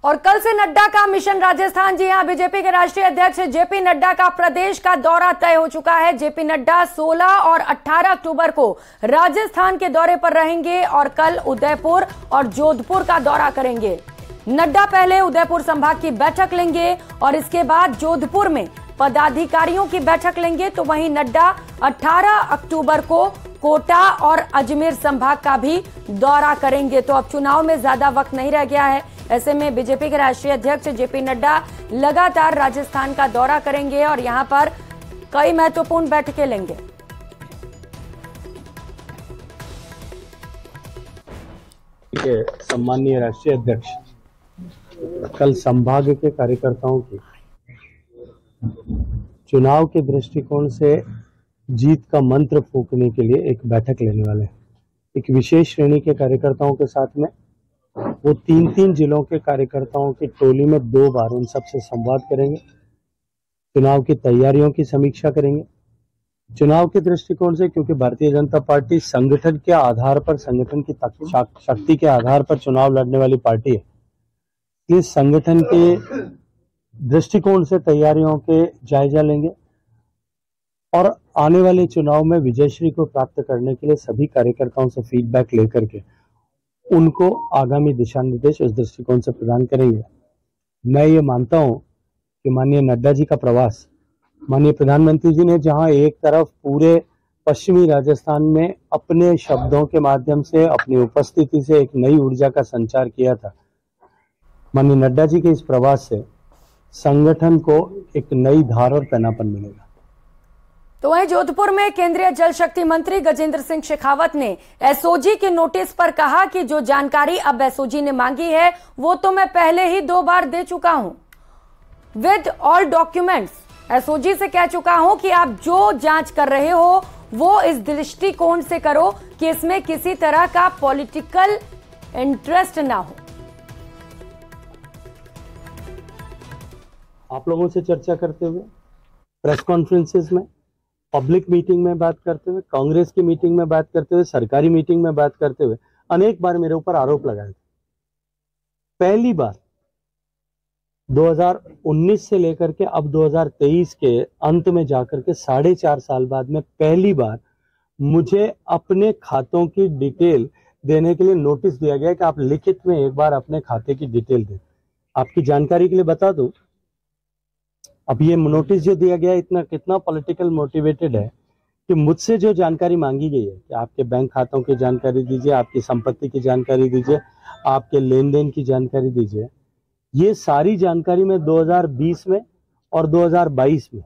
और कल से नड्डा का मिशन राजस्थान। जी हां, बीजेपी के राष्ट्रीय अध्यक्ष जेपी नड्डा का प्रदेश का दौरा तय हो चुका है। जेपी नड्डा 16 और 18 अक्टूबर को राजस्थान के दौरे पर रहेंगे और कल उदयपुर और जोधपुर का दौरा करेंगे। नड्डा पहले उदयपुर संभाग की बैठक लेंगे और इसके बाद जोधपुर में पदाधिकारियों की बैठक लेंगे। तो वहीं नड्डा 18 अक्टूबर को कोटा और अजमेर संभाग का भी दौरा करेंगे। तो अब चुनाव में ज्यादा वक्त नहीं रह गया है, ऐसे में बीजेपी के राष्ट्रीय अध्यक्ष जेपी नड्डा लगातार राजस्थान का दौरा करेंगे और यहां पर कई महत्वपूर्ण बैठकें लेंगे। सम्माननीय राष्ट्रीय अध्यक्ष कल संभाग के कार्यकर्ताओं की चुनाव के दृष्टिकोण से जीत का मंत्र फूंकने के लिए एक बैठक लेने वाले हैं। एक विशेष श्रेणी के कार्यकर्ताओं के साथ में वो तीन जिलों के कार्यकर्ताओं की टोली में 2 बार उन सबसे संवाद करेंगे, चुनाव की तैयारियों की समीक्षा करेंगे। चुनाव के दृष्टिकोण से क्योंकि भारतीय जनता पार्टी संगठन के आधार पर, संगठन की शक्ति के आधार पर चुनाव लड़ने वाली पार्टी है, इस संगठन के दृष्टिकोण से तैयारियों के जायजा लेंगे और आने वाले चुनाव में विजयश्री को प्राप्त करने के लिए सभी कार्यकर्ताओं से फीडबैक लेकर के उनको आगामी दिशा निर्देश उस दृष्टिकोण से प्रदान करेंगे। मैं ये मानता हूं कि माननीय नड्डा जी का प्रवास, माननीय प्रधानमंत्री जी ने जहां एक तरफ पूरे पश्चिमी राजस्थान में अपने शब्दों के माध्यम से, अपनी उपस्थिति से एक नई ऊर्जा का संचार किया था, माननीय नड्डा जी के इस प्रवास से संगठन को एक नई धार और तनापन मिलेगा। तो वहीं जोधपुर में केंद्रीय जल शक्ति मंत्री गजेंद्र सिंह शेखावत ने एसओजी के नोटिस पर कहा कि जो जानकारी अब एसओजी ने मांगी है वो तो मैं पहले ही 2 बार दे चुका हूं विद ऑल डॉक्यूमेंट्स। एसओजी से कह चुका हूं कि आप जो जांच कर रहे हो वो इस दृष्टिकोण से करो कि इसमें किसी तरह का पॉलिटिकल इंटरेस्ट ना हो। आप लोगों से चर्चा करते हुए, प्रेस कॉन्फ्रेंसेस में, पब्लिक मीटिंग में बात करते हुए, कांग्रेस की मीटिंग में बात करते हुए, सरकारी मीटिंग में बात करते हुए अनेक बार मेरे ऊपर आरोप लगाए थे। पहली बार 2019 से लेकर के अब 2023 के अंत में जाकर के 4.5 साल बाद में पहली बार मुझे अपने खातों की डिटेल देने के लिए नोटिस दिया गया कि आप लिखित में एक बार अपने खाते की डिटेल दें। आपकी जानकारी के लिए बता दूं, अब ये नोटिस जो दिया गया इतना कितना पॉलिटिकल मोटिवेटेड है कि मुझसे जो जानकारी मांगी गई है कि आपके बैंक खातों की जानकारी दीजिए, आपकी संपत्ति की जानकारी दीजिए, आपके लेन देन की जानकारी दीजिए, ये सारी जानकारी मैं 2020 में और 2022 में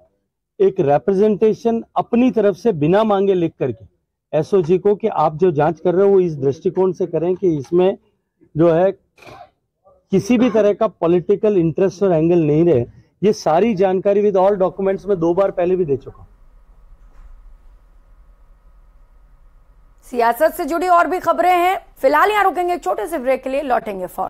एक रिप्रेजेंटेशन अपनी तरफ से बिना मांगे लिख करके एसओजी को कि आप जो जांच कर रहे हो वो इस दृष्टिकोण से करें कि इसमें जो है किसी भी तरह का पॉलिटिकल इंटरेस्ट और एंगल नहीं रहे। ये सारी जानकारी विद ऑल डॉक्यूमेंट्स में 2 बार पहले भी दे चुका हूं। सियासत से जुड़ी और भी खबरें हैं, फिलहाल यहां रुकेंगे, छोटे से ब्रेक के लिए लौटेंगे फौरन।